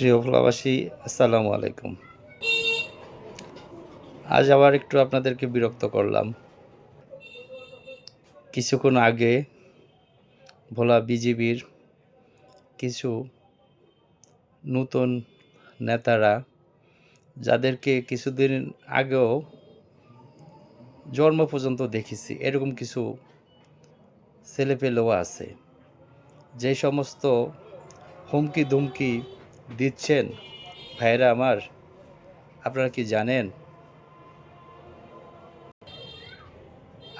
প্রিয় প্রবাসী, আসসালামু আলাইকুম। আজ আবার একটু আপনাদেরকে বিরক্ত করলাম। কিছুক্ষণ আগে ভোলা বিজিবির কিছু নতুন নেতারা, যাদেরকে কিছুদিন আগেও জন্ম পর্যন্ত দেখেছি, এরকম কিছু ছেলেপেলেও আছে, যে সমস্ত হুমকি ধুমকি দিচ্ছেন। ভাইয়েরা আমার, আপনারা কি জানেন?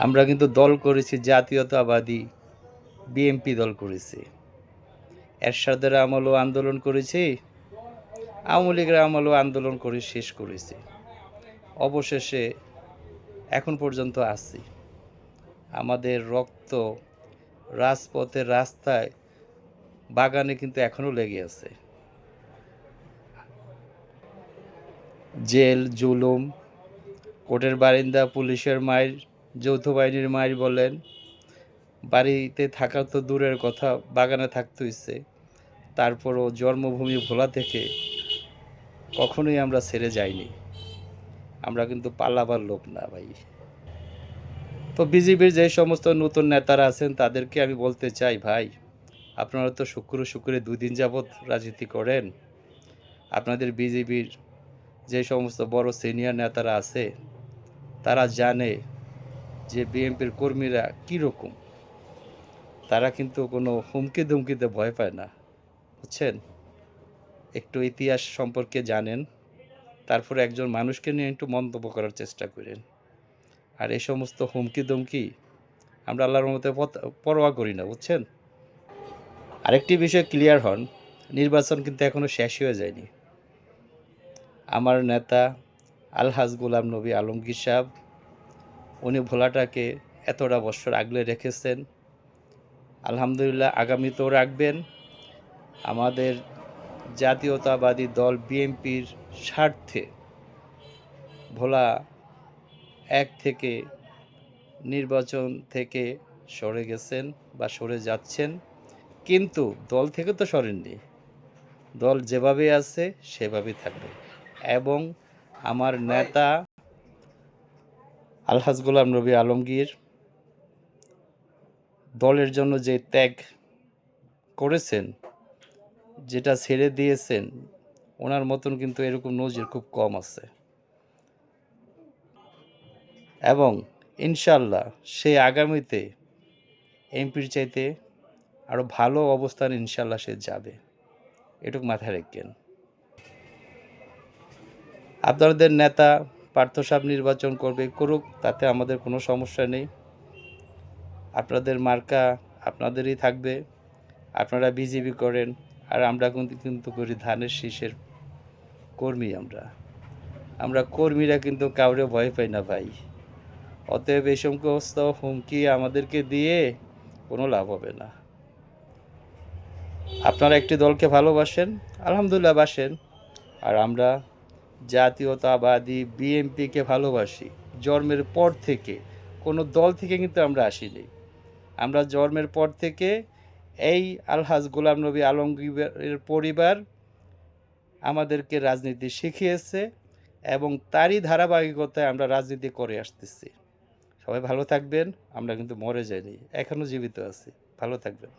আমরা কিন্তু দল করেছি, জাতীয়তাবাদী বিএনপি দল করেছি। এরশাদের আমলও আন্দোলন করেছি, আওয়ামী লীগের আমলও আন্দোলন করে শেষ করেছি। অবশেষে এখন পর্যন্ত আছি। আমাদের রক্ত রাজপথের রাস্তায়, বাগানে কিন্তু এখনও লেগে আছে। জেল, জুলুম, কোর্টের বারিন্দা, পুলিশের মাইর, যৌথ বাহিনীর মাইর বলেন, বাড়িতে থাকা তো দূরের কথা, বাগানে থাকতে হইছে। তারপরও জন্মভূমি ভোলা থেকে কখনোই আমরা ছেড়ে যাইনি। আমরা কিন্তু পালাবার লোক না ভাই। তো বিজেপির যে সমস্ত নতুন নেতারা আছেন, তাদেরকে আমি বলতে চাই, ভাই, আপনারা তো শুক্রে 2 দিন যাবৎ রাজনীতি করেন। আপনাদের বিজেপির যে সমস্ত বড় সিনিয়র নেতারা আছে, তারা জানে যে বিএনপির কর্মীরা কীরকম। তারা কিন্তু কোনো হুমকি ধুমকিতে ভয় পায় না, বুঝছেন? একটু ইতিহাস সম্পর্কে জানেন, তারপরে একজন মানুষকে নিয়ে একটু মন্তব্য করার চেষ্টা করেন। আর এই সমস্ত হুমকি ধমকি আমরা আল্লাহর রহমতে পরোয়া করি না, বুঝছেন? আরেকটি বিষয় ক্লিয়ার হন, নির্বাচন কিন্তু এখনও শেষ হয়ে যায়নি। আমার নেতা আলহাজ গোলাম নবী আলমগীর সাহেব, উনি ভোলাটাকে এতটা বছর আগলে রেখেছেন। আলহামদুলিল্লাহ, আগামীতেও রাখবেন। আমাদের জাতীয়তাবাদী দল বিএনপির স্বার্থে ভোলা 1 থেকে নির্বাচন থেকে সরে গেছেন বা সরে যাচ্ছেন, কিন্তু দল থেকে তো সরেননি। দল যেভাবে আছে সেভাবেই থাকবে। এবং আমার নেতা আলহাজ গোলাম নবী আলমগীর দলের জন্য যে ত্যাগ করেছেন, যেটা ছেড়ে দিয়েছেন, ওনার মতন কিন্তু এরকম নজির খুব কম আছে। এবং ইনশাল্লাহ সে আগামীতে এমপির চাইতে আরও ভালো অবস্থানে ইনশাল্লাহ সে যাবে, এটুকু মাথায় রাখবেন। আপনাদের নেতা পার্থ সাহেব নির্বাচন করুক, তাতে আমাদের কোনো সমস্যা নেই। আপনাদের মার্কা আপনাদেরই থাকবে। আপনারা বিজেপি করেন, আর আমরা কিন্তু করি ধানের শীষের কর্মী। আমরা কর্মীরা কিন্তু কাউরে ভয় পাই না ভাই। অতএব এই সমস্ত হুমকি আমাদেরকে দিয়ে কোনো লাভ হবে না। আপনারা একটি দলকে ভালোবাসেন, আলহামদুলিল্লাহ বাসেন, আর আমরা জাতীয়তাবাদী বিএনপিকে ভালোবাসি। জন্মের পর থেকে কোনো দল থেকে কিন্তু আমরা আসিনি। আমরা জন্মের পর থেকে এই আলহাজ গোলাম নবী আলমগীরের পরিবার আমাদেরকে রাজনীতি শিখিয়েছে, এবং তারই ধারাবাহিকতায় আমরা রাজনীতি করে আসতেছি। সবাই ভালো থাকবেন। আমরা কিন্তু মরে যাইনি, এখনও জীবিত আছি। ভালো থাকবেন।